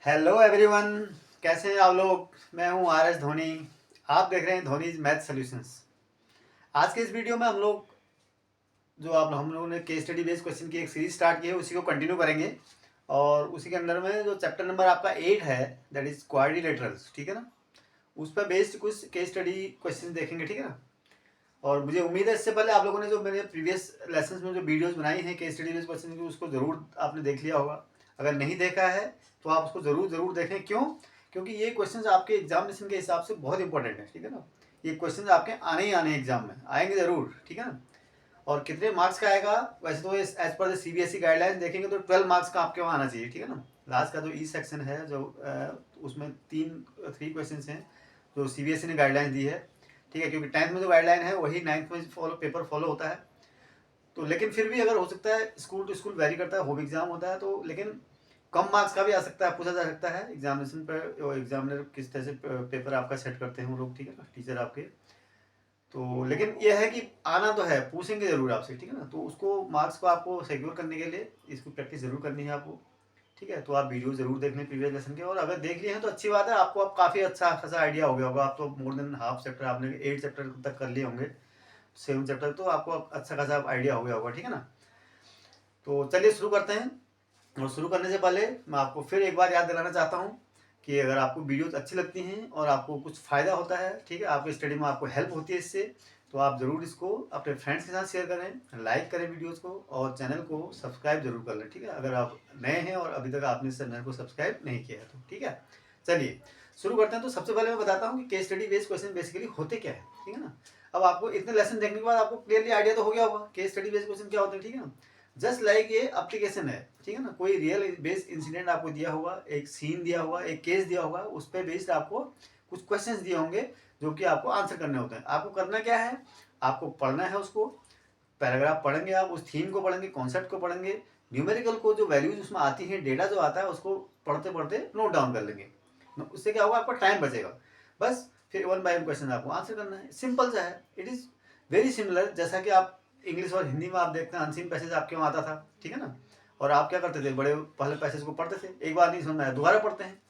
Hello everyone, कैसे हैं आप लोग। मैं हूं आर एस धोनी। आप देख रहे हैं धोनीज मैथ सॉल्यूशंस। आज के इस वीडियो में हम लोग जो आप हम लोगों ने केस स्टडी बेस्ड क्वेश्चन की एक सीरीज स्टार्ट की है उसी को कंटिन्यू करेंगे। और उसी के अंदर में जो चैप्टर नंबर आपका 8 है दैट इज क्वाड्रिलेटरल्स, ठीक है ना। उस पर बेस्ड कुछ केस स्टडी क्वेश्चन देखेंगे, ठीक है ना। और मुझे उम्मीद है इससे पहले आप लोगों ने जो मेरे प्रीवियस लेसन में जो वीडियोस बनाई हैं केस स्टडी बेस्ड क्वेश्चन की उसको ज़रूर आपने देख लिया होगा। अगर नहीं देखा है तो आप उसको ज़रूर देखें। क्यों? क्योंकि ये क्वेश्चंस आपके एग्जामिनेशन के हिसाब से बहुत इंपॉर्टेंट है, ठीक है ना। ये क्वेश्चंस आपके आने ही आने एग्जाम में आएंगे ज़रूर, ठीक है ना। और कितने मार्क्स का आएगा, वैसे तो as per the CBSE guideline देखेंगे तो 12 मार्क्स का आपके वहाँ आना चाहिए, ठीक है ना। लास्ट का जो ई सेक्शन है जो उसमें थ्री क्वेश्चन हैं जो सीबीएसई ने गाइडलाइन दी है, ठीक है। क्योंकि 10th में जो गाइडलाइन है वही 9th में पेपर फॉलो होता है। तो लेकिन फिर भी अगर हो सकता है स्कूल टू स्कूल वेरी करता है, होम एग्जाम होता है तो लेकिन कम मार्क्स का भी आ सकता है, पूछा जा सकता है एग्जामिनेशन पर। एग्जामिनर किस तरह से पेपर आपका सेट करते हैं वो लोग, ठीक है ना, टीचर आपके। तो लेकिन यह है कि आना तो है, पूछेंगे जरूर आपसे, ठीक है ना। तो उसको मार्क्स को आपको सिक्योर करने के लिए इसको प्रैक्टिस जरूर करनी है आपको, ठीक है। तो आप वीडियो जरूर देख लें प्रीवियस लेसन के, और अगर देख लिए हैं तो अच्छी बात है, आपको अब काफ़ी अच्छा खासा आइडिया हो गया होगा। आप तो मोर देन हाफ चैप्टर आपने 8 चैप्टर तक कर लिए होंगे, 7 चैप्टर, तो आपको अच्छा खासा आइडिया हो गया होगा, ठीक है ना। तो चलिए शुरू करते हैं। और शुरू करने से पहले मैं आपको फिर एक बार याद दिलाना चाहता हूँ कि अगर आपको वीडियोस अच्छी लगती हैं और आपको कुछ फ़ायदा होता है, ठीक है, आपकी स्टडी में आपको हेल्प होती है इससे, तो आप ज़रूर इसको अपने फ्रेंड्स के साथ शेयर करें, लाइक करें वीडियोस को, और चैनल को सब्सक्राइब जरूर कर लें, ठीक है। अगर आप नए हैं और अभी तक आपने इस चैनल को सब्सक्राइब नहीं किया है तो, ठीक है। चलिए शुरू करते हैं। तो सबसे पहले मैं बताता हूँ कि case study based question basically होते क्या है, ठीक है ना। अब आपको इतने लेसन देखने के बाद आपको क्लियरली आइडिया तो हो गया होगा केस स्टडी बेस्ड क्वेश्चन क्या होते हैं, ठीक है ना। जस्ट लाइक ये एप्लीकेशन है, ठीक है ना। कोई रियल बेस्ड इंसिडेंट आपको दिया होगा, एक सीन दिया होगा, एक केस दिया होगा, उस पर बेस्ड आपको कुछ क्वेश्चंस दिए होंगे जो कि आपको आंसर करने होते हैं। आपको करना क्या है, आपको पढ़ना है उसको, पैराग्राफ पढ़ेंगे आप, उस थीम को पढ़ेंगे, कॉन्सेप्ट को पढ़ेंगे, न्यूमेरिकल को जो वैल्यूज उसमें आती हैं, डेटा जो आता है उसको पढ़ते पढ़ते नोट डाउन कर लेंगे। उससे क्या होगा, आपका टाइम बचेगा। बस फिर वन बाय वन क्वेश्चन आपको आंसर करना है, सिंपल सा है। इट इज़ वेरी सिमिलर, जैसा कि आप इंग्लिश और हिंदी में आप देखते हैं अनसीन पैसेज आपके वहाँ आता था, ठीक है ना। और आप क्या करते थे, बड़े पहले पैसेज को पढ़ते थे, एक बार नहीं समझ में आया दोबारा पढ़ते हैं,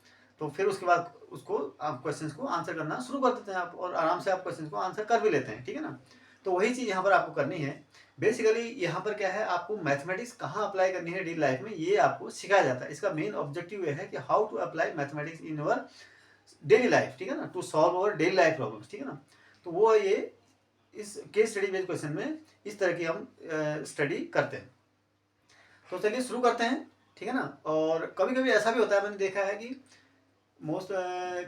तो फिर उसके बाद उसको आप क्वेश्चंस को आंसर करना शुरू कर देते हैं आप, और आराम से आप क्वेश्चंस को आंसर कर भी लेते हैं, ठीक है ना। तो वही चीज़ यहाँ पर आपको करनी है। बेसिकली यहाँ पर क्या है, आपको मैथमेटिक्स कहाँ अप्लाई करनी है डेली लाइफ में, ये आपको सिखाया जाता है। इसका मेन ऑब्जेक्टिव ये है कि how to apply mathematics in your daily life, ठीक है ना, to solve our daily life problems, ठीक है ना। तो वो ये इस केस स्टडी बेस्ड क्वेश्चन में इस तरह की हम स्टडी करते हैं। तो चलिए शुरू करते हैं, ठीक है ना। और कभी कभी ऐसा भी होता है, मैंने देखा है कि मोस्ट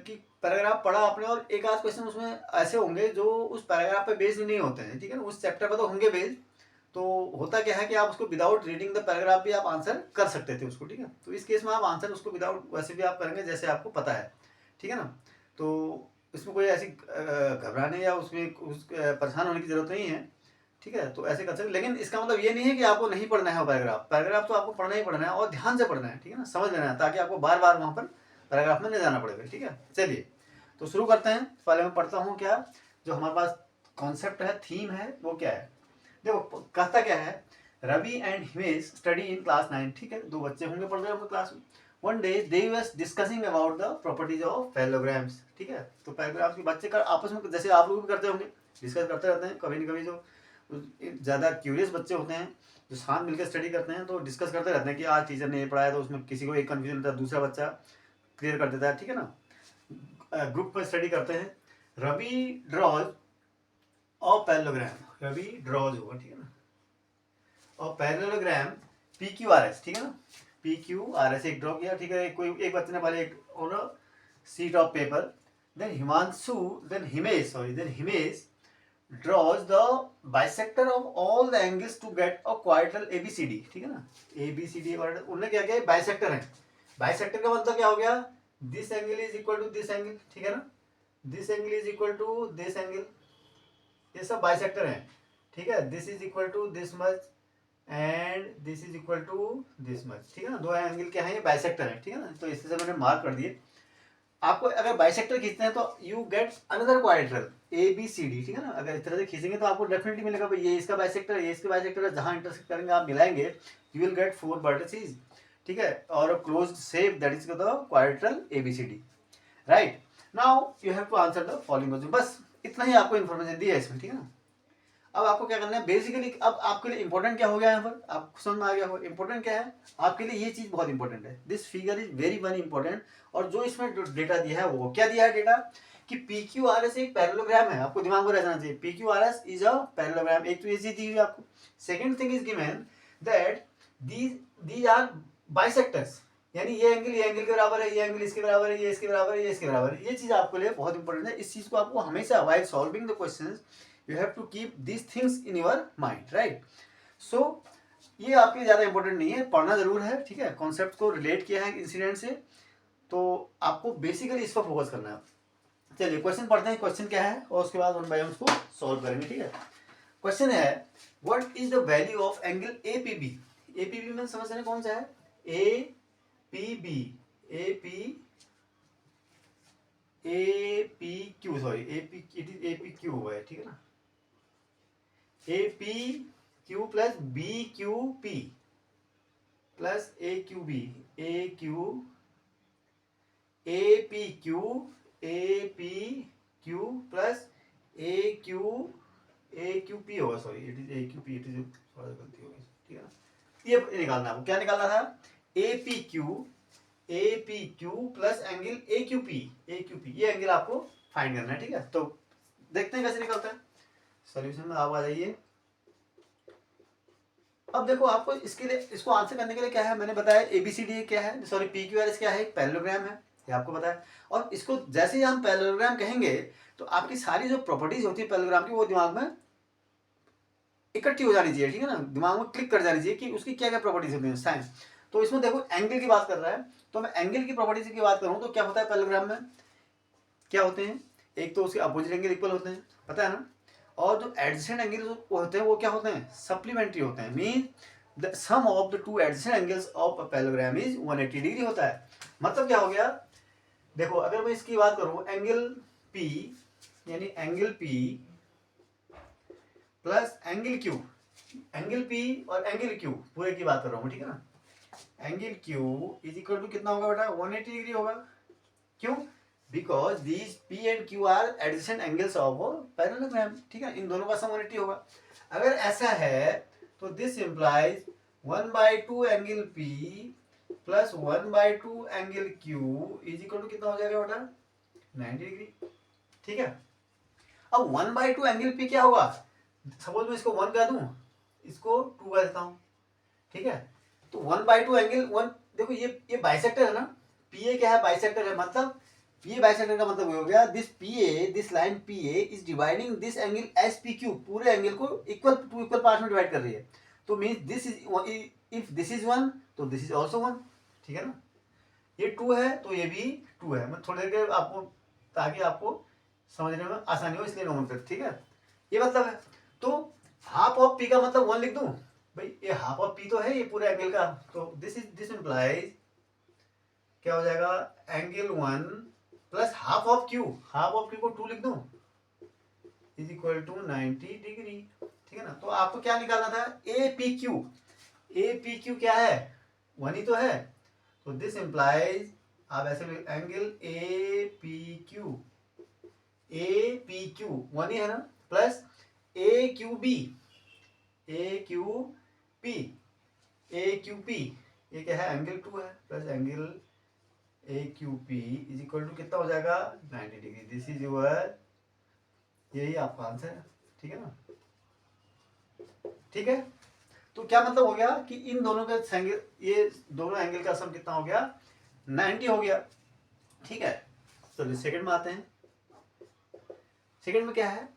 कि पैराग्राफ पढ़ा आपने और एक आध क्वेश्चन उसमें ऐसे होंगे जो उस पैराग्राफ पे बेस्ड नहीं होते हैं, ठीक है ना, उस चैप्टर पर तो होंगे बेस्ड। तो होता क्या है कि आप उसको विदाउट रीडिंग द पैराग्राफ भी आप आंसर कर सकते थे उसको, ठीक है। तो इस केस में आप आंसर उसको विदाउट वैसे भी आप करेंगे जैसे आपको पता है, ठीक है ना। तो इसमें कोई ऐसी घबराने या उसमें परेशान होने की जरूरत नहीं है, ठीक है। तो ऐसे कर सकते, लेकिन इसका मतलब ये नहीं है कि आपको नहीं पढ़ना है पैराग्राफ। पैराग्राफ तो आपको पढ़ना ही पढ़ना है और ध्यान से पढ़ना है, ठीक है ना, समझ लेना है, ताकि आपको बार बार वहाँ पर पैराग्राफ में नहीं जाना पड़ेगा, ठीक है। चलिए तो शुरू करते हैं। पहले मैं पढ़ता हूँ क्या जो हमारे पास कॉन्सेप्ट है, थीम है, वो क्या है। देखो कहता क्या है, Ravi and Himesh study in class 9, ठीक है, दो बच्चे होंगे पढ़ रहे होंगे क्लास में। One day they was discussing about the properties of paragraphs, ठीक है। तो पैराग्राफ के बच्चे कर आपस में, जैसे आप लोग भी करते होंगे, डिस्कस करते रहते हैं कभी न कभी। जो ज़्यादा क्यूरियस बच्चे होते हैं जो साथ मिलकर स्टडी करते हैं तो डिस्कस करते रहते हैं कि आज टीचर ने ये पढ़ाया, तो उसमें किसी को एक कन्फ्यूजन होता है, दूसरा बच्चा क्लियर कर देता है, ठीक है ना। ग्रुप में स्टडी करते हैं। रवि ड्रॉज और पैरेललोग्राम, रवि ड्रॉज होगा, ठीक है ना, और parallelogram P Q R S, ठीक है ना, पी क्यू आर एस एक ड्रॉ किया, ठीक है। कोई एक बच्चे ने पहले एक और sheet of paper, then Himanshu, then Himesh draws the bisector of all the angles to get a quadrilateral ABCD, ठीक है ना। ABCD उन्होंने क्या किया, बाइसेक्टर है। बाइसेक्टर का मतलब क्या हो गया, this angle is equal to this angle, ठीक है ना, this angle is equal to this angle, ये सब बाइसेक्टर है, ठीक है। This is equal to this much and this is equal to this much, ठीक है ना। दो एंगल क्या है, ये बाइसेक्टर है, ठीक है ना। तो इससे मैंने मार्क कर दिए। आपको अगर बाइसेक्टर खींचते हैं तो you get another quadrilateral A B C D, ठीक है ना। अगर इस तरह से खींचेंगे तो आपको डेफिनेटली मिलेगा भाई ये इसका बाइसेक्टर है, ये इसका बाइसेक्टर है, जहां इंटरसेक्ट करेंगे आप मिलाएंगे, यू विल गेट 4 वर्टिसेस, ठीक है, और closed shape that is the quadrilateral ABCD, right. Now you have to answer the following question, बस इतना ही आपको इन्फॉर्मेशन दी है इसमें, ठीक है ना। अब आपको क्या करना है बेसिकली, अब आपके लिए इंपॉर्टेंट क्या हो गया यहाँ पर, आपको समझ में आ गया हो इंपॉर्टेंट क्या है आपके लिए, ये चीज बहुत इंपॉर्टेंट है, this figure is very very important. और जो इसमें डेटा दिया है वो क्या दिया है डेटा, कि पी क्यू आर एस एक पैरेललोग्राम है, आपको दिमाग में रहना चाहिए, P Q R S is a parallelogram, एक तो ये चीज दी हुई है आपको। Second thing is given that these are bisectors, यानी ये एंगल के बराबर है, ये एंगल इसके बराबर है, ये इसके बराबर है, ये इसके बराबर है, ये चीज आपके लिए बहुत इंपॉर्टेंट है। इस चीज को आपको हमेशा while solving the questions you have to keep these things in your mind, right. So ये आपके लिए ज्यादा इंपॉर्टेंट नहीं है, पढ़ना जरूर है, ठीक है, कॉन्सेप्ट को रिलेट किया है इंसिडेंट से, तो आपको बेसिकली इस पर फोकस करना है। चलिए क्वेश्चन पढ़ते हैं, क्वेश्चन क्या है और उसके बाद वन बाय वन उसको सॉल्व करेंगे, ठीक है। क्वेश्चन है what is the value of angle A P B, A P B में समझ रहे कौन सा है, A P B, A P Q, sorry A P, it is A P Q हुआ है, ठीक है ना, A P Q plus B Q P plus A Q B, A Q A P Q plus A Q P होगा, sorry it is A Q P, it is थोड़ा गलती होगी, ठीक है ना। ये निकालना है, क्या निकालना था, ए P Q plus angle A Q P, ये एंगल आपको फाइंड करना है, ठीक है। तो देखते हैं कैसे निकलता है, सॉल्यूशन में आप आ जाइए। अब देखो आपको इसके लिए, इसको आंसर करने के लिए क्या है, मैंने बताया एबीसीडी क्या है, sorry P Q R S क्या है, एक पैरेललोग्राम है, ये आपको पता है। और इसको जैसे ही हम पैरेललोग्राम कहेंगे तो आपकी सारी जो प्रॉपर्टीज होती है पैरेललोग्राम की वो दिमाग में इकट्ठी हो जानी चाहिए, ठीक है ना, दिमाग में क्लिक कर जानी चाहिए कि उसकी क्या क्या प्रॉपर्टीज होती है साइंस। तो इसमें देखो एंगल की बात कर रहा है, तो मैं एंगल की प्रॉपर्टीज की बात करूं तो क्या होता है पैरेललोग्राम में, क्या होते हैं, एक तो उसके अपोजिट एंगल इक्वल होते हैं, पता है ना, और जो एडजेसेंट एंगल होते हैं वो क्या होते हैं, सप्लीमेंट्री होते हैं, mean the sum of the two adjacent angles of a parallelogram is 180 degree होता है। मतलब क्या हो गया, देखो अगर मैं इसकी बात करूं एंगल P, यानी angle P plus angle Q, angle P और एंगल Q पूरे की बात कर रहा हूं, ठीक है ना, angle Q is equal to कितना होगा बेटा, 180 डिग्री होगा, क्यों, because these P and Q are adjacent angles of parallelogram, ठीक है, इन दोनों का सम 180 होगा। अगर ऐसा है तो this implies 1/2 angle P plus 1/2 angle Q is equal to कितना हो जाएगा बेटा, 90 डिग्री, ठीक है। अब 1/2 एंगल P क्या होगा, सपोज मैं इसको 1 कह दूं, इसको 2 कह देता हूं, ठीक है, तो 1/2 एंगल 1, देखो ये बाइसेक्टर है ना, PA क्या है, बाइसेक्टर है, मतलब ये बाइसेक्टर का मतलब हो गया this PA, this line PA is dividing this angle S PQ, पूरे एंगल को इक्वल टू इक्वल पार्ट में डिवाइड कर रही है, तो means this is, if this is 1 तो दिस इज आल्सो 1, ठीक है ना, ये 2 है तो ये भी 2 है, मैं थोड़ी देर के आपको, ताकि आपको समझने में आसानी हो इसलिए नोन कर, ठीक है, ये मतलब है। तो हाफ ऑफ P का मतलब 1 लिख दूं, भाई ये हाफ ऑफ P तो है ये पूरे एंगल का, तो दिस इंप्लाइज क्या हो जाएगा, angle 1 plus half of Q, half of Q को 2 लिख दूं इज इक्वल टू 90 डिग्री, ठीक है ना। तो आपको क्या निकालना था, ए पी क्यू क्या है, 1 ही तो है, तो दिस इंप्लाइज आप ऐसे एंगल ए पी क्यू 1 ही है ना, प्लस ए क्यू पी, ये क्या है, एंगल 2 है, plus angle A Q P is equal to कितना हो जाएगा, 90 डिग्री, दिस इज योर, यही आपका आंसर है, ठीक है ना, ठीक है। तो क्या मतलब हो गया कि इन दोनों का एंगल, ये दोनों एंगल का सम कितना हो गया, 90 हो गया, ठीक है। चलिए सेकंड में आते हैं, सेकंड में क्या है,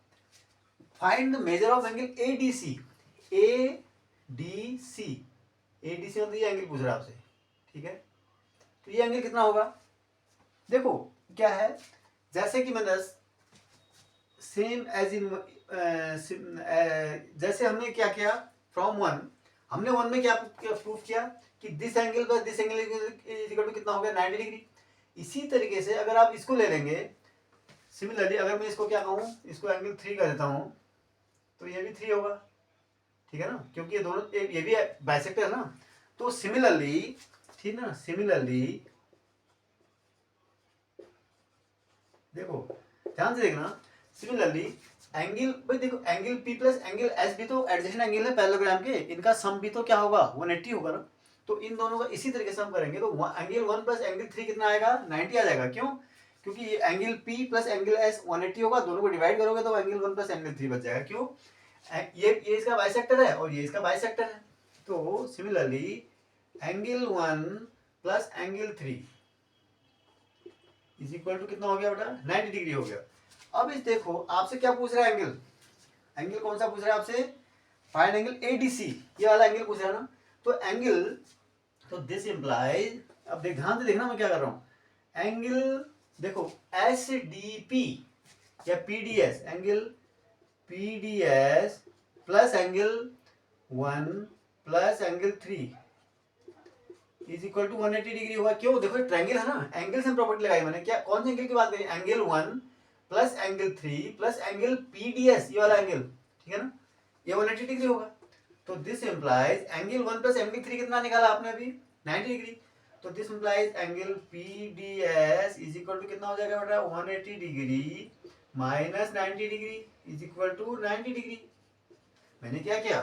find the measure of angle ADC, मतलब ये एंगल पूछ रहा है आपसे, ठीक है, तो ये एंगल कितना होगा, देखो क्या है, जैसे कि मैंने सेम एज इन, जैसे हमने क्या किया फ्रॉम 1, हमने 1 में क्या प्रूफ किया कि this angle plus this angle equal to कितना हो गया, 90 डिग्री। इसी तरीके से अगर आप इसको ले लेंगे, सिमिलरली अगर मैं इसको क्या कहूँ, इसको एंगल 3 कर देता हूँ, तो ये भी 3 होगा, ठीक है ना, क्योंकि ये दोनों, ये भी बाइसेक्टर है ना। तो सिमिलरली ठीक है ना। सिमिलरली देखो ध्यान से देखना, सिमिलरली एंगल, भाई देखो angle P plus angle S भी तो एडजेसेंट एंगल है पैरेललोग्राम के, इनका सम भी तो क्या होगा 180 होगा ना। तो इन दोनों का इसी तरीके से हम करेंगे, तो एंगल 1 प्लस एंगल 3 कितना आएगा 90 आ जाएगा। क्यों? क्योंकि ये angle P plus angle S 180 होगा, दोनों को डिवाइड करोगे तो एंगल 1 प्लस एंगल 3 बच जाएगा। क्यों? ये इसका बाइसेक्टर है और ये इसका बाइसेक्टर है। तो similarly angle 1 plus angle 3 is equal to कितना हो गया बेटा 90 डिग्री हो गया। अब इस देखो आपसे क्या पूछ रहा है, एंगल, एंगल कौन सा पूछ रहा है आपसे, फाइंड एंगल ADC, ये वाला एंगल पूछ रहा है ना। तो एंगल, तो दिस इंप्लाइज, अब देख ध्यान से देखना मैं क्या कर रहा हूं, एंगल देखो SDP या PDS, angle PDS plus angle 1 plus angle 3 is equal to 180 degree होगा। क्यों? देखो ट्रायंगल है ना, एंगल से प्रॉपर्टी लगाई मैंने, क्या कौन से एंगल की बात करी, angle 1 plus angle 3 plus angle PDS, ये वाला एंगल, ठीक है ना, ये 180 डिग्री होगा। तो this implies angle 1 plus angle 3 कितना निकाला आपने अभी 90 डिग्री। तो this implies angle PDS is equal to कितना हो जाएगा बेटा 180 degree minus 90 degree is equal to 90 degree. मैंने क्या किया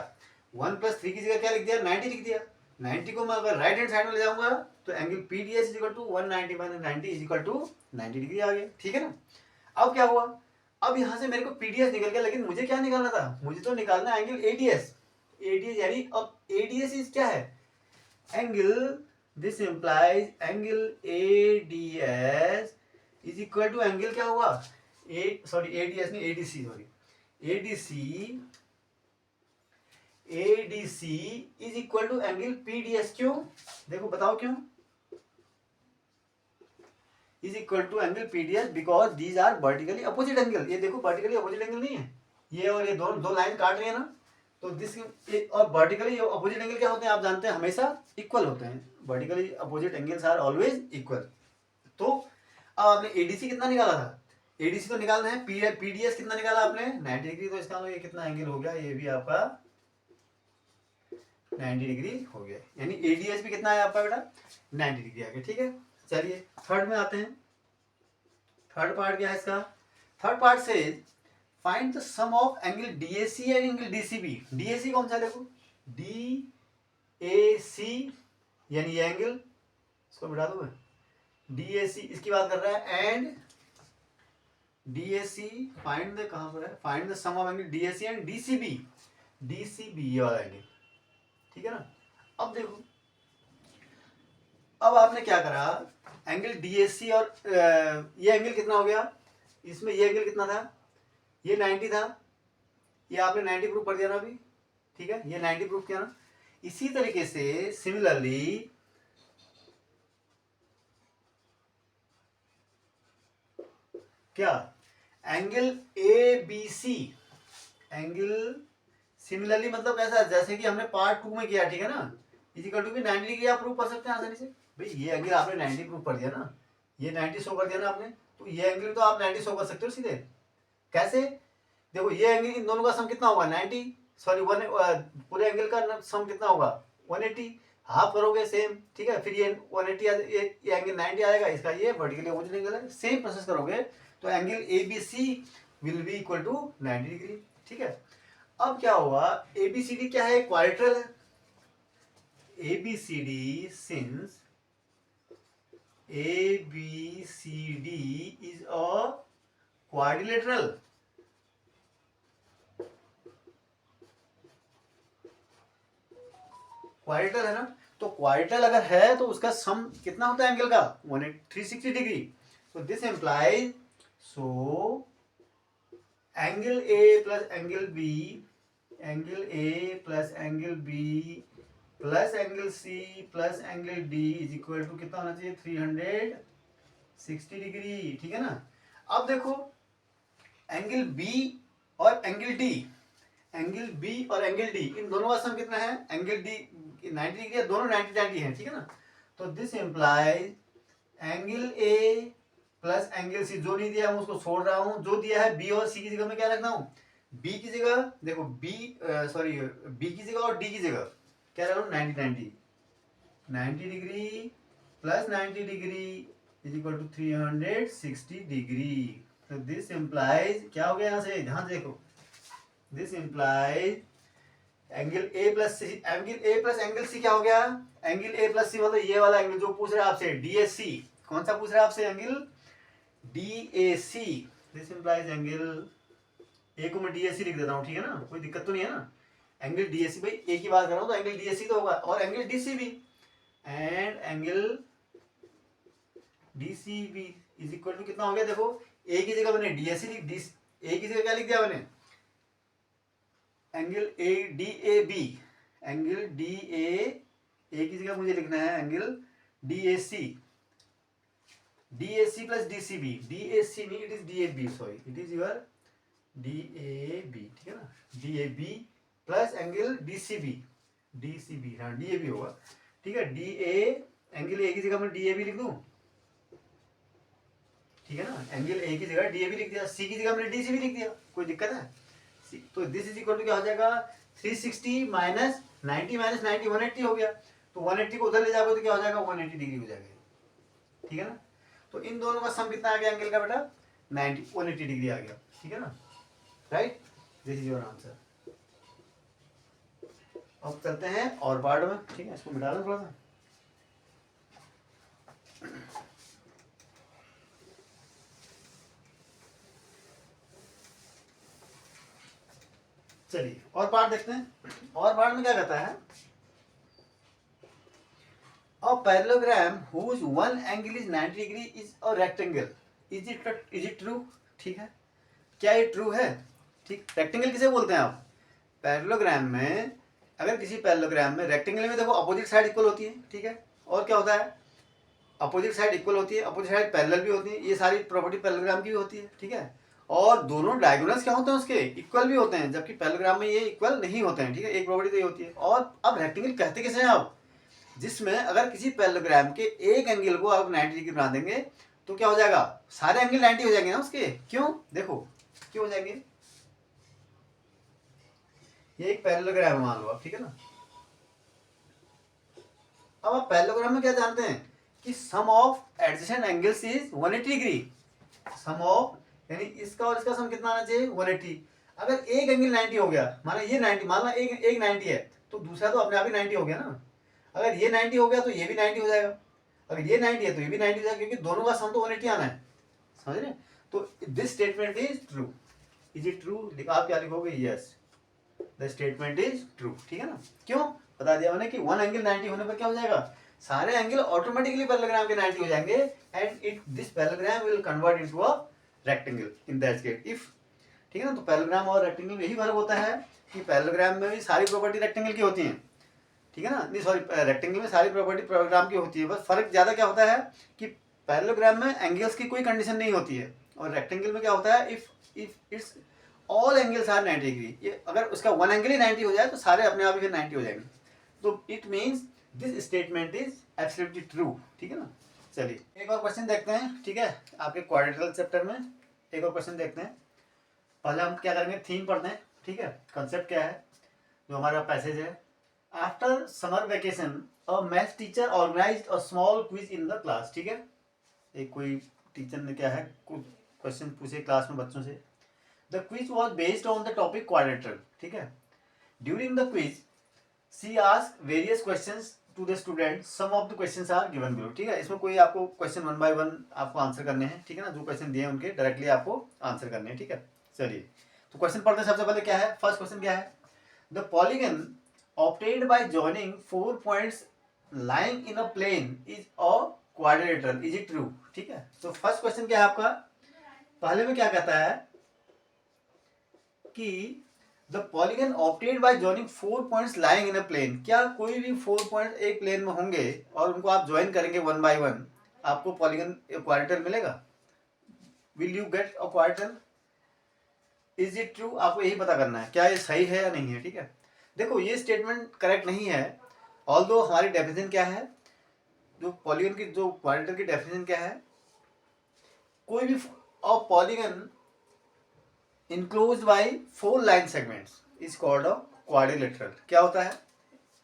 1 प्लस 3 की जगह क्या लिख दिया 90 लिख दिया। 90 को मैं अगर राइट हैंड साइड में ले जाऊंगा तो angle PDS is equal to 190 minus 90 is equal to 90 degree आ गया। ठीक है ना। अब क्या हुआ, अब यहां से मेरे को PDS निकल गया, लेकिन मुझे क्या निकालना था, मुझे तो निकालना एंगल ADS। ADS यानी अब ADS इज क्या है, angle, this implies angle ADS is equal to angle क्या हुआ ADS नहीं ADC, ADC is equal to angle PDS। क्यों? देखो बताओ क्यों is equal to angle PDS, because these are vertically opposite angle. ये देखो वर्टिकली अपोजिट एंगल नहीं है, ये और ये दोनों दो लाइन काट रही है ना, तो दिस और वर्टिकली अपोजिट एंगल क्या होते हैं आप जानते हैं, हमेशा इक्वल होते हैं। Vertically opposite angles are always equal. तो अब आपने ADC कितना निकाला था, ADC तो निकालना है, PDS कितना निकाला आपने 90 डिग्री, तो इसका मतलब ये कितना एंगल हो गया, ये भी आपका 90 डिग्री हो गया, यानी ADS भी कितना है आपका बेटा 90 डिग्री आ गया। ठीक है, चलिए थर्ड में आते हैं। थर्ड पार्ट क्या है इसका, थर्ड पार्ट से find the sum of angle DAC and angle DCB। DAC कौन सा है, देखो DAC यानी ये एंगल, इसको बिठा दो मैं, DAC इसकी बात कर रहा है, एंड DAC फाइंड द, कहां पर है, find the sum of angle DAC and DCB ये वाला एंगल। ठीक है ना। अब देखो, अब आपने क्या करा, एंगल DAC और ये एंगल कितना हो गया, इसमें ये एंगल कितना था, ये 90 था, ये आपने 90 प्रूफ कर दिया ना अभी। ठीक है, ये 90 प्रूफ किया ना। इसी तरीके से सिमिलरली क्या एंगल ABC, एंगल सिमिलरली मतलब कैसा, जैसे कि हमने पार्ट 2 में किया, ठीक है ना, इजिकल टू भी 90 डिग्री आप प्रूव कर सकते हैं आसानी से। भाई ये एंगल आपने 90 प्रूव कर दिया ना, ये 90 शो कर दिया ना आपने, तो ये एंगल तो आप 90 शो कर सकते हो सीधे। कैसे, देखो ये एंगल इन दोनों का सम कितना होगा 90, सॉरी पूरे एंगल का सम कितना होगा 180, हाफ करोगे सेम। ठीक है, फिर ये 180 ये एंगल 90 आएगा, इसका ये वर्टिकली अपोजिट एंगल है, सेम प्रोसेस करोगे तो angle ABC will be equal to 90 degree. ठीक है, अब क्या हुआ, ABCD क्या है, क्वाड्रिलेटरल है। ABCD since ABCD is a quadrilateral, quadrilateral है ना, तो क्वाड्रिलेटरल अगर है तो उसका सम कितना होता है एंगल का 360 डिग्री। तो this implies, so angle A plus angle B, angle A plus angle B plus angle C plus angle D is equal to कितना होना चाहिए 360 डिग्री। ठीक है ना। अब देखो एंगल B और एंगल D, एंगल B और एंगल D इन दोनों का सम कितना है, एंगल D 90 डिग्री है, दोनों 90 है। ठीक है ना। तो this implies angle A plus angle C, जो नहीं दिया मैं उसको छोड़ रहा हूं, जो दिया है B और C की जगह में क्या रखना हूं, B की जगह देखो B की जगह और D की जगह क्या रख रहा हूं 90। 90 degree plus 90 degree is equal to 360 degree. तो दिस इम्प्लाइज क्या हो गया यहाँ से, ध्यान देखो, this implies angle A plus C, angle A plus angle C क्या हो गया, एंगल ए प्लस सी मतलब ये वाला एंगल जो पूछ रहे हैं आपसे, डीएसी। कौन सा पूछ रहे हैं आपसे, angle DAC. This implies angle ए को मैं डीएसी लिख देता हूँ, ठीक है ना, कोई दिक्कत तो नहीं है ना। एंगल डीएसी, भाई ए की बात कर रहा हूँ तो एंगल डीएसी तो होगा, और angle DCB, and angle DCB is equal to कितना हो गया, देखो ए की जगह मैंने डीएसी लिख, ए की जगह क्या लिख दिया मैंने, angle A D A B, angle D A की जगह मुझे लिखना है angle D A C, D A C plus D C B, D A C नहीं, it is D A B, sorry it is your D A B, ठीक है ना, D A B plus angle D C B, D C B, हाँ D A B होगा, ठीक है, D A, angle A की जगह मैं डी ए बी लिख दूं, ठीक है ना, एंगल ए की जगह डी ए बी लिख दिया, सी की जगह मैंने डी सी बी लिख दिया, कोई दिक्कत है। तो दिस इज इक्वल टू क्या हो जाएगा, 360 माइनस 90 माइनस 90 180 हो गया, तो 180 को उधर ले जाओगे तो क्या हो जाएगा, 180 डिग्री हो जाएगा, ठीक है ना। तो इन दोनों का सम कितना आ गया एंगल का बेटा, 180 डिग्री आ गया, ठीक है ना, right, this is your answer. अब चलते हैं और पार्ट में, ठीक है, इसको मिटा दो थोड़ा सा। चलिए और पार्ट देखते हैं, और पार्ट में क्या कहता है, a parallelogram whose one angle is 90 degree is a rectangle, is it true, ठीक है, क्या ये ट्रू है, ठीक, रेक्टेंगल किसे बोलते हैं आप, पैरेललोग्राम में, अगर किसी पैरेललोग्राम में, रेक्टेंगल में देखो अपोजिट साइड इक्वल होती है, ठीक है, और क्या होता है, अपोजिट साइड इक्वल होती है, अपोजिट साइड पैरेलल भी होती है, ये सारी प्रॉपर्टी पैरेललोग्राम की भी होती है, ठीक है, और दोनों डायगोनल्स क्या होते हैं उसके, इक्वल भी होते हैं, जबकि पैरेललोग्राम में ये इक्वल नहीं होते हैं, ठीक है, एक प्रॉपर्टी तो ये होती है। और अब रेक्टेंगल कहते किसे हैं आप, जिसमें अगर किसी पैरेललोग्राम के एक एंगल को आप 90 डिग्री बना देंगे तो क्या हो जाएगा, सारे एंगल 90 हो जाएंगे ना उसके, क्यों, देखो क्यों हो जाएंगे, ये एक पैरेललोग्राम है मान लो आप, ठीक है ना। अब आप पैरेललोग्राम में क्या जानते हैं कि sum of adjacent angles is 180 degree, sum of, यानी इसका और इसका सम कितना आना चाहिए, 180। अगर एक एंगल 90 हो गया, माना ये 90, माना एक 90 है तो दूसरा तो अपने आप ही 90 हो गया ना, अगर ये 90 हो गया तो ये भी 90 हो जाएगा, अगर ये 90 है तो ये भी 90 हो जाएगा, क्योंकि दोनों का सम तो 180 आना है, समझ रहे। तो this statement is true, is it true, आप क्या लिखोगे, yes the statement is true, ठीक है ना, क्यों, बता दिया मैंने कि वन एंगल 90 होने पर क्या हो जाएगा, सारे एंगल ऑटोमेटिकली पैरेललोग्राम के 90 हो जाएंगे, and it this parallelogram will convert into a rectangle in that case if, ठीक है ना। तो पैरेललोग्राम और रेक्टेंगल में यही फर्क होता है कि पैरेललोग्राम में भी सारी प्रॉपर्टी रेक्टेंगल की होती हैं, ठीक है ना, नहीं सॉरी, रेक्टेंगल में सारी प्रॉपर्टी पैरेललोग्राम की होती है, बस फर्क ज़्यादा क्या होता है कि पैरेललोग्राम में एंगल्स की कोई कंडीशन नहीं होती है, और रेक्टेंगल में क्या होता है, if it's all angles are 90 degree, ये अगर उसका वन एंगल ही 90 हो जाए तो सारे अपने आप ही फिर 90 हो जाएंगे, तो it means this statement is absolutely true, ठीक है ना। चलिए एक और क्वेश्चन देखते हैं, ठीक है, आपके क्वाड्रेटिकल चैप्टर में एक और क्वेश्चन देखते हैं। पहले हम क्या करेंगे, थीम पढ़ते हैं, ठीक है, कंसेप्ट क्या है, जो हमारा पैसेज है, after summer vacation a math teacher organized a small quiz in the class, ठीक है, एक कोई टीचर ने क्या है कुछ क्वेश्चन पूछे क्लास में बच्चों से, the quiz was based on the topic quadrilateral, ठीक है, during the quiz she ask various questions to the student, some of the questions are given below, ठीक है, इसमें कोई आपको क्वेश्चन 1 बाय 1 आपको आंसर करने हैं, ठीक है ना, जो क्वेश्चन दिए हैं उनके डायरेक्टली आपको आंसर करने हैं, ठीक है। चलिए तो क्वेश्चन पढ़ते हैं, सबसे पहले क्या है, फर्स्ट क्वेश्चन क्या है, the polygon obtained by joining 4 points lying in a plane is a quadrilateral, is it true, ठीक है। तो फर्स्ट क्वेश्चन क्या है आपका, पहले में क्या कहता है कि the polygon obtained by joining 4 points lying in a plane, क्या कोई भी 4 पॉइंट एक प्लेन में होंगे और उनको आप ज्वाइन करेंगे 1 बाय 1, आपको पॉलीगन क्वाड्रेटिकल मिलेगा, will you get a quadrilateral, is it true, आपको यही पता करना है क्या ये सही है या नहीं है, ठीक है। देखो ये स्टेटमेंट करेक्ट नहीं है, ऑल्दो हमारी डेफिनेशन क्या है, जो पॉलीगन की जो क्वाड्रेटिकल की डेफिनेशन क्या है, कोई भी polygon enclosed bye 4 line segments is called a quadrilateral, क्या होता है,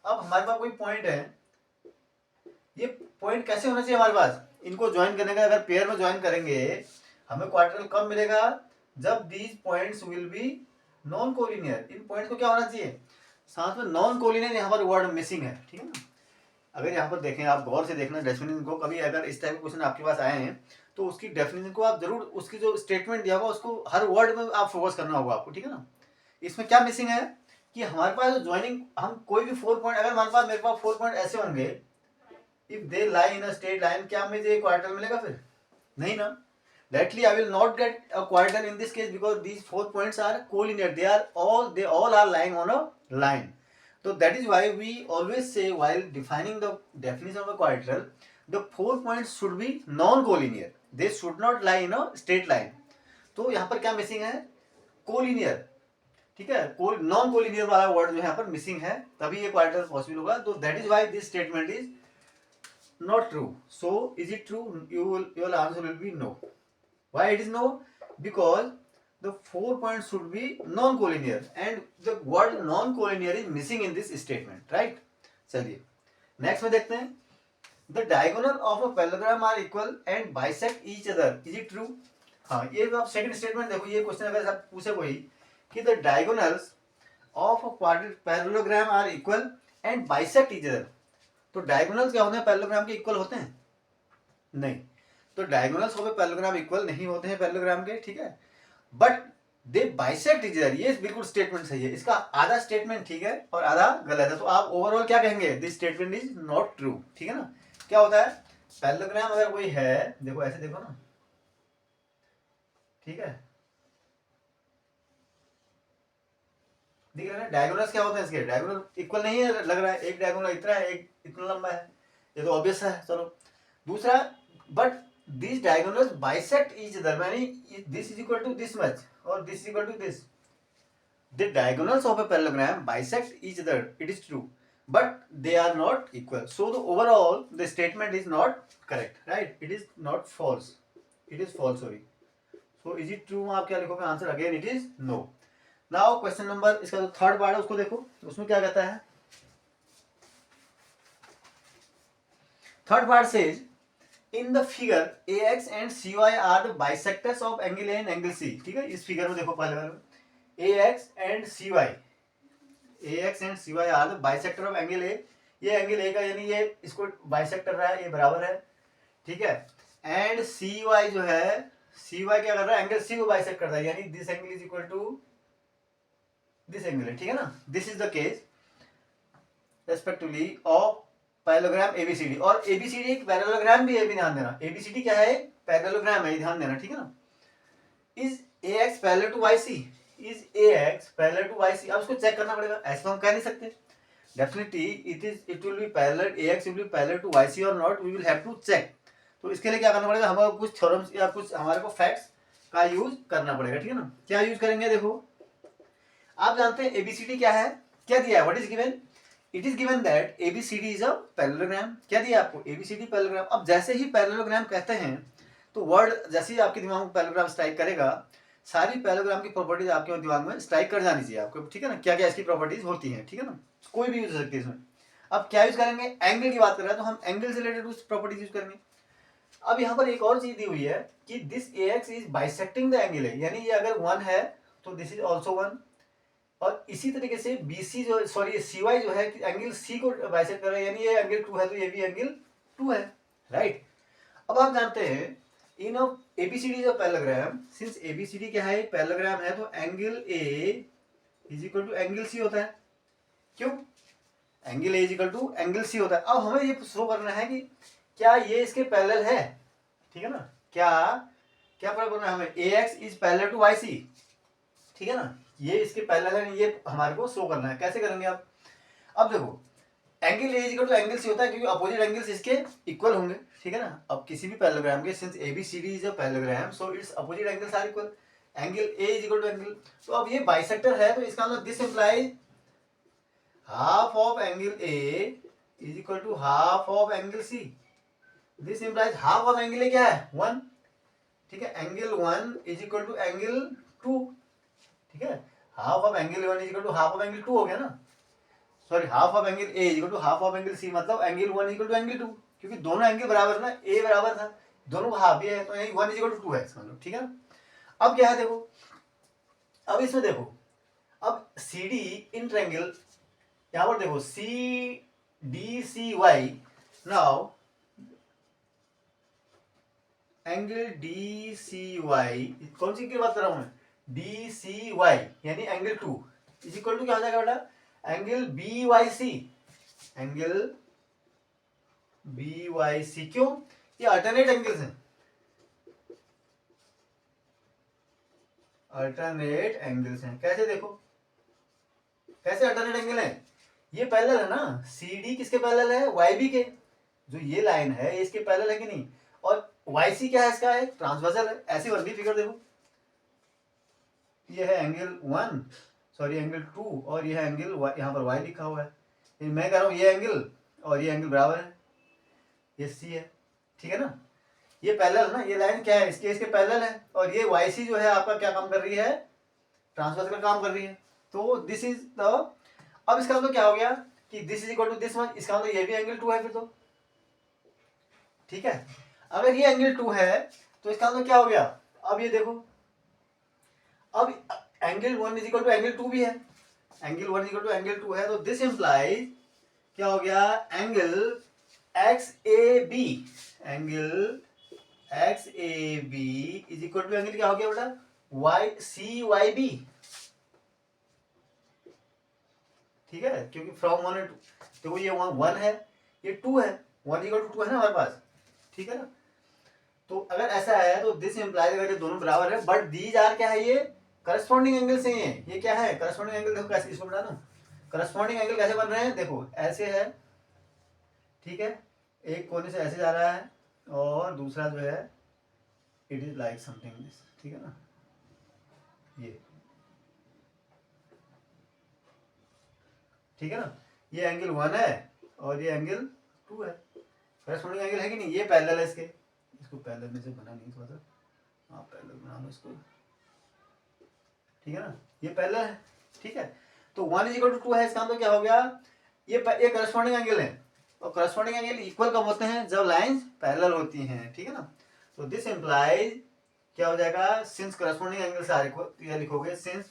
अब हमारे पास कोई पॉइंट है ये पॉइंट कैसे होना चाहिए हमारे पास, इनको ज्वाइन करने का, अगर पेयर में ज्वाइन करेंगे हमें क्वाड्रिलेटरल कब मिलेगा, जब these points will be non collinear. In points को क्या होना चाहिए, साथ में नॉन कोलिनियर यहाँ पर वर्ड मिसिंग है, ठीक है ना। अगर यहाँ पर देखें, आप गौर से देखना डेफिनेशन को, कभी अगर इस टाइप के क्वेश्चन आपके पास आए हैं तो उसकी डेफिनेशन को आप जरूर, उसकी जो स्टेटमेंट दिया होगा उसको हर वर्ड में आप फोकस करना होगा आपको, ठीक है ना। इसमें क्या मिसिंग है कि हमारे पास ज्वाइनिंग, हम कोई भी 4 पॉइंट, अगर हमारे पास, मेरे पास 4 पॉइंट ऐसे होंगे, if they lie in a straight line, क्या मुझे क्वाड्रेटिकल मिलेगा फिर, नहीं ना। Directly I will not get a quadrant in this case because these 4 points are collinear. They all are lying on a line. So that is why we always say while defining the definition of a quadrilateral, the 4 points should be non-collinear. They should not lie in a straight line. तो यहाँ पर क्या missing है, collinear, ठीक है, non collinear वाला word जो यहाँ पर मिसिंग है, तभी ये क्वाड्रिलेटरल पॉसिबल होगा। तो that is why this statement is not true. So is it true? Your answer will be no. Why it is no? Because the 4 points should be non-collinear and the word non-collinear is missing in this statement, right? चलिए next में देखते हैं, the diagonal of a parallelogram are equal and bisect each other. Is it true? हाँ, ये आप second statement देखो, ये question अगर आप पूछे कोई कि the diagonals of a parallelogram are equal and bisect each other, तो डायगोनल्स क्या होते हैं, पैरेललोग्राम के इक्वल होते हैं, नहीं। तो diagonals of a parallelogram equal नहीं होते हैं पैरेललोग्राम के, ठीक है, but they bisect each other. ये बिल्कुल स्टेटमेंट सही है, इसका आधा स्टेटमेंट ठीक है और आधा गलत है। तो आप ओवरऑल क्या कहेंगे, this statement is not true, ठीक है ना। क्या होता है, पैरेललोग्राम अगर कोई है, देखो ऐसे देखो ना, ठीक है, दिख रहा है ना, डायगोनल्स क्या होते हैं इसके, डायगोनल इक्वल नहीं है, लग रहा है एक डायगोनल इतना है, एक इतना लंबा है, ये तो ऑब्वियस है। चलो दूसरा, but these diagonals bisect each other, यानी this is equal to this much और this is equal to this. The diagonals of a parallelogram bisect each other, it is true, but they are not equal. So the overall the statement is not correct, right? It is not false, it is false, sorry. So is it true, आप क्या लिखोगे answer, again it is no. Now question number, इसका जो third part है उसको देखो, उसमें क्या कहता है, third part says in the figure AX and CY are the bisectors of angle A and angle C, ठीक है। इस फिगर में देखो पहले वाले AX and CY are the bisector of angle A, ये एंगल A का, यानी ये इसको बाइसेक्ट कर रहा है, ये बराबर है, ठीक है। एंड CY जो है, CY क्या कर रहा है, एंगल C को बाइसेक्ट कर रहा है, यानी this angle is equal to this angle है, ठीक है ना। This is the case respectively of parallelogram ABCD, और ABCD एक पैरेललोग्राम भी है, भी ध्यान देना, ABCD क्या है, पैरेललोग्राम है, ध्यान देना, ठीक है ना। Is AX parallel to YC, is AX parallel to YC, अब उसको चेक करना पड़ेगा, ऐसे तो हम कह नहीं सकते, definitely it will be parallel, AX will be parallel to YC और not, we will have to check. तो इसके लिए क्या करना पड़ेगा, हमें कुछ थ्योरम्स या कुछ हमारे को फैक्ट्स का यूज करना पड़ेगा, ठीक है ना। क्या यूज करेंगे, देखो आप जानते हैं ABCD क्या है, क्या दिया है, what is given, it is given that ABCD is a parallelogram, क्या दिया आपको, ABCD पैरेललोग्राम। अब जैसे ही पैरेललोग्राम कहते हैं तो वर्ड जैसे ही आपके दिमाग में पैरेललोग्राम स्ट्राइक करेगा, सारी पैरेललोग्राम की प्रॉपर्टीज आपके दिमाग में स्ट्राइक कर जानी चाहिए आपको, ठीक है ना, क्या क्या इसकी प्रॉपर्टीज होती हैं, ठीक है ना, कोई भी यूज हो सकती है इसमें। अब क्या यूज करेंगे, एंगल की बात कर रहे हैं तो हम एंगल से रिलेटेड उस प्रॉपर्टीज यूज करेंगे। अब यहाँ पर एक और चीज दी हुई है कि this AX is bisecting the angle है, यानी ये अगर 1 है तो दिस इज ऑल्सो 1, और इसी तरीके से BC जो, सॉरी CY जो है एंगल C को बाइसेक्ट कर रहा है, यानी ये एंगल 2 है तो ये भी एंगल 2 है, राइट। अब आप जानते हैं in ABCD is a parallelogram, since ABCD क्या है, पैरेललोग्राम है, तो angle A is equal to angle C होता है, क्यों, angle A is equal to angle C होता है। अब हमें ये शो करना है कि क्या ये इसके पैरेलल है, ठीक है ना, क्या क्या पता करना है हमें, AX is parallel to YC, ठीक है ना, ये इसके पैरेलल है, ये हमारे को शो करना है। कैसे करेंगे आप, अब देखो angle A equal to angle C होता है क्योंकि अपोजिट एंगल्स इसके इक्वल होंगे, ठीक है ना। अब किसी भी पैरेललोग्राम के, since ABCD is a parallelogram so it's opposite angles are equal, angle A is equal to angle, तो अब ये बाइसेक्टर है तो इसका मतलब this implies half of angle A is equal to half of angle C, this implies half of angle A क्या है, 1, ठीक है, angle 1 is equal to angle 2, ठीक है, half of angle 1 is equal to half of angle 2 हो गया ना, sorry half of angle A is equal to half of angle C, मतलब angle 1 is equal to angle 2, क्योंकि दोनों angle बराबर ना, ए बराबर था, दोनों का हाफ ये है, तो यही 1 = 2 है समझ लो, ठीक है ना। अब क्या है देखो, अब इसमें देखो, अब सी डी इन ट्रायंगल, यहां पर देखो C D C Y, now angle D C Y, कौन सी की बात कर रहा हूं मैं, डी सी वाई यानी एंगल 2 इज इक्वल टू क्या हो जाएगा बेटा, angle B Y C, angle B Y C. क्यों, ये अल्टरनेट एंगल्स हैं, अल्टरनेट एंगल्स हैं। कैसे देखो, कैसे अल्टरनेट एंगल है, ये पैरेलल है ना, सी डी किसके पैरेलल है, वाई बी के, जो ये लाइन है इसके पैरेलल है कि नहीं, और वाई सी क्या है, इसका है ट्रांसवर्सल है। ऐसी बनती फिगर देखो, ये है एंगल 1, सॉरी एंगल 2, और ये है एंगल यहाँ पर y लिखा हुआ है, मैं कह रहा हूँ ये एंगल और ये एंगल बराबर है, ये सी है, ठीक है ना। ये पैरेलल ना, ये लाइन क्या है, इसके पैरेलल है, और ये वाई सी जो है आपका क्या काम कर रही है, ट्रांसवर्सल का काम कर रही है। तो दिस इज द, अब इसका मतलब क्या हो गया कि this is equal to this one, इसका मतलब ये भी एंगल 2 है फिर तो, ठीक है। अगर ये एंगल 2 है तो इसका मतलब क्या हो गया, अब ये देखो, अब angle 1 is equal to angle 2 भी है, angle 1 is equal to angle 2 है, तो दिस इंप्लाइज क्या हो गया, angle X A B, angle X A B is equal to angle क्या हो गया बेटा, वाई सी वाई बी, ठीक है, क्योंकि फ्रॉम 1 टू, देखो ये 1 है, ये 2 है, 1 इक्वल टू 2 है ना हमारे पास, ठीक है ना। तो अगर ऐसा है तो दिस इंप्लाइज, अगर ये दोनों बराबर है, बट दीज आर क्या है, ये करस्पॉन्डिंग एंगल से हैं, ये क्या है करस्पॉन्डिंग एंगल, देखो कैसे इसको बता दूं, करस्पॉन्डिंग एंगल कैसे बन रहे हैं, देखो ऐसे है, ठीक है, एक कोने से ऐसे जा रहा है और दूसरा जो है it is like something this, ठीक है ना, ये ठीक है ना, ये एंगल 1 है और ये एंगल 2 है, करस्पॉन्डिंग एंगल है कि नहीं, ये पैरेलल है इसके, इसको पैरेलल में से बना नहीं थोड़ा सा, हाँ पैरेलल बना लो इसको, ठीक है ना, ये पैरेलल है, ठीक है। तो 1 इज इक्वल टू 2 है, इसका मतलब क्या हो गया, ये करस्पॉन्डिंग एंगल है, और करस्पॉन्डिंग एंगल इक्वल कब होते हैं, जब लाइंस पैरेलल होती हैं, ठीक है ना। तो दिस इंप्लाइज क्या हो जाएगा, since corresponding angles are equal, तो यह लिखोगे since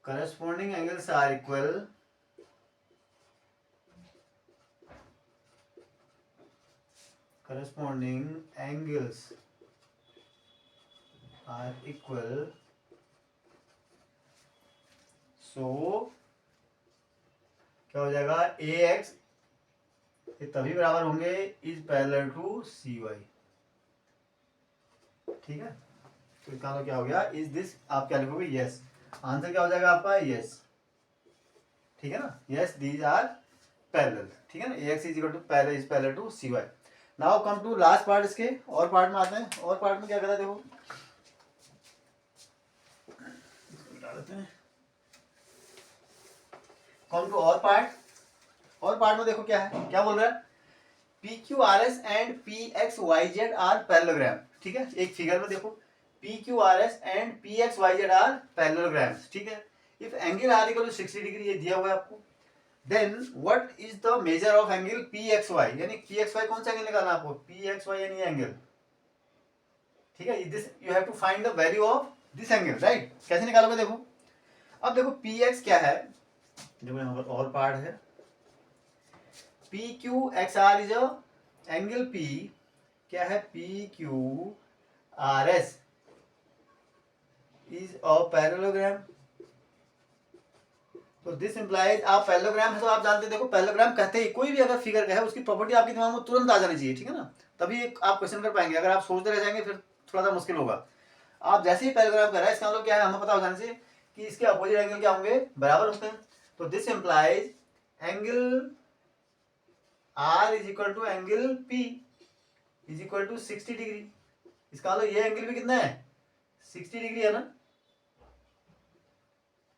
corresponding angles are equal, corresponding angles are equal, so क्या हो जाएगा, ए एक्स ये तभी बराबर होंगे is parallel to C Y, ठीक है। तो इसका मतलब क्या हो गया, इज दिस, आप क्या लिखोगे, यस, आंसर क्या हो जाएगा आपका, यस, ठीक है ना, यस दीज आर पैरेलल, ठीक है ना, A X is equal to parallel is parallel to C Y. Now come to last part, इसके और पार्ट में आते हैं, और पार्ट में क्या करता है देखो, कम टू और पार्ट, और पार्ट में देखो क्या है, क्या बोल रहा है, P Q R S and P X Y Z are parallelogram, ठीक है, एक फिगर में देखो P Q R S and P X Y Z are parallelograms, ठीक है। If angle R equal to 60 degree, ये दिया हुआ है आपको, then what is the measure of angle P X Y, यानी पी एक्स वाई कौन सा एंगल निकालना है आपको, पी एक्स वाई यानी एंगल, ठीक है, this you have to find the value of this angle, right. कैसे निकालोगे देखो, अब देखो पी एक्स क्या है, देखो यहाँ पर और पार्ट है, P Q X R is angle P, क्या है, P Q R S is a parallelogram, तो दिस इंप्लाइज, आप पैरेललोग्राम है तो आप जानते हैं, देखो पैरेललोग्राम कहते ही कोई भी अगर फिगर का है उसकी प्रॉपर्टी आपके दिमाग में तुरंत आ जानी चाहिए, ठीक है ना, तभी आप क्वेश्चन कर पाएंगे, अगर आप सोचते रह जाएंगे फिर थोड़ा सा मुश्किल होगा। आप जैसे ही पैरेललोग्राम कर रहे हैं, इसका मतलब क्या है, हमें पता हो जाने से कि इसके अपोजिट एंगल क्या होंगे, बराबर होते हैं, तो this implies angle R is equal to angle P is equal to 60 degree, इसका मतलब ये एंगल भी कितना है, 60 डिग्री है ना,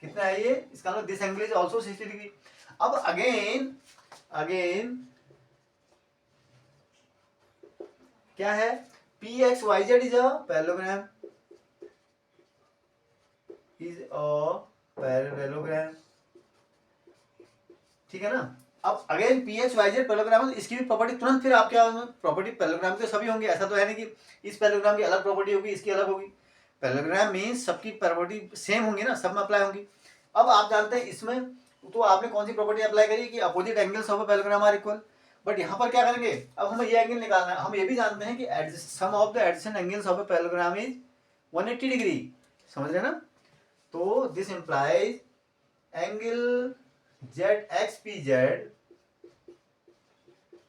कितना है ये, इसका मतलब this angle is also 60 degree. अब अगेन क्या है, P X Y Z is a parallelogram, ठीक है ना। अब again P H Y Z parallelogram, इसकी भी प्रॉपर्टी तुरंत फिर आपके प्रॉपर्टी पैरेललोग्राम के सभी होंगे। ऐसा तो है नहीं कि इस पैरेललोग्राम की अलग प्रॉपर्टी होगी, इसकी अलग होगी। पैरेललोग्राम मीन्स सबकी प्रॉपर्टी सेम होंगी ना, सब में अप्लाई होंगी। अब आप जानते हैं इसमें तो आपने कौन सी प्रॉपर्टी अप्लाई करी कि opposite angles of a parallelogram are equal. But यहाँ पर क्या करेंगे, अब हमें ये एंगल निकालना है। हम ये भी जानते हैं कि sum of the adjacent angles of a parallelogram is 180 degree, समझ रहे ना। तो this implies angle Z X P Z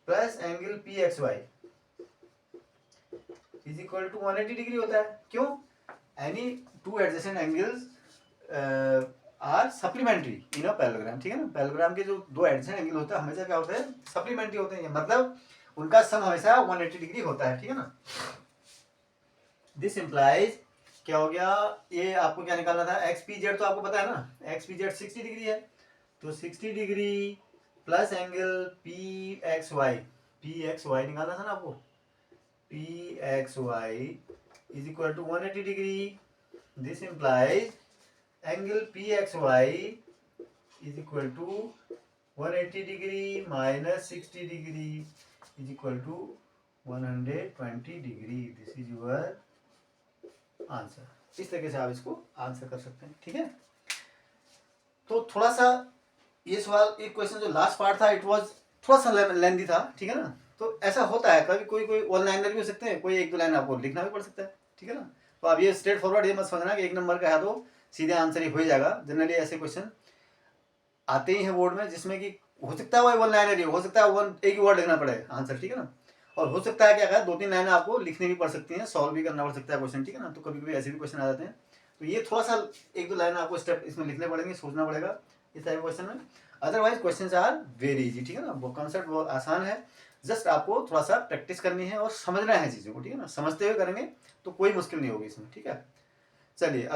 plus angle P X Y is equal to 180 degree होता है। क्यों? Any two adjacent angles are supplementary in a parallelogram, ठीक है ना। पैरेललोग्राम के जो दो एडजेसेंट एंगल होते हैं हमेशा क्या होते हैं, सप्लीमेंट्री होते हैं, मतलब उनका सम हमेशा 180 डिग्री होता है, ठीक है ना। दिस इंप्लाइज क्या हो गया, ये आपको क्या निकालना था, एक्स पी जेड तो आपको पता है ना, एक्स पी जेड 60 डिग्री है, तो 60 degree plus angle P X Y निकालना था ना आपको, P X Y is equal to 180 degree. This implies angle P X Y is equal to 180 degree minus 60 degree is equal to 120 degree. This is your answer. इस तरीके से आप इसको answer कर सकते हैं, ठीक है। तो थोड़ा सा ये सवाल, एक क्वेश्चन जो लास्ट पार्ट था, इट वाज थोड़ा सा लेंथी था, ठीक है ना। तो ऐसा होता है कभी, कोई वन लाइनर भी हो सकते हैं, कोई एक दो लाइन आपको लिखना भी पड़ सकता है, ठीक है ना। तो आप ये स्ट्रेट फॉरवर्ड ये मत समझना कि एक नंबर का है तो सीधे आंसर ही हो जाएगा। जनरली ऐसे क्वेश्चन आते ही हैं बोर्ड में जिसमें कि हो सकता है वो वन लाइनर ही हो सकता है, एक ही वर्ड लिखना पड़े आंसर, ठीक है ना। और हो सकता है क्या दो तीन लाइनें आपको लिखनी भी पड़ सकती हैं, सॉल्व भी करना पड़ सकता है क्वेश्चन, ठीक है ना। तो कभी कभी ऐसे भी क्वेश्चन आ जाते हैं, तो ये थोड़ा सा एक दो लाइन आपको स्टेप इसमें लिखने पड़ेंगे, सोचना पड़ेगा इस टाइप क्वेश्चन में। Otherwise question are very easy, ठीक है ना। वो कॉन्सेप्ट बहुत आसान है, जस्ट आपको थोड़ा सा प्रैक्टिस करनी है और समझना है चीज़ों को, ठीक है ना। समझते हुए करेंगे तो कोई मुश्किल नहीं होगी इसमें, ठीक है। चलिए।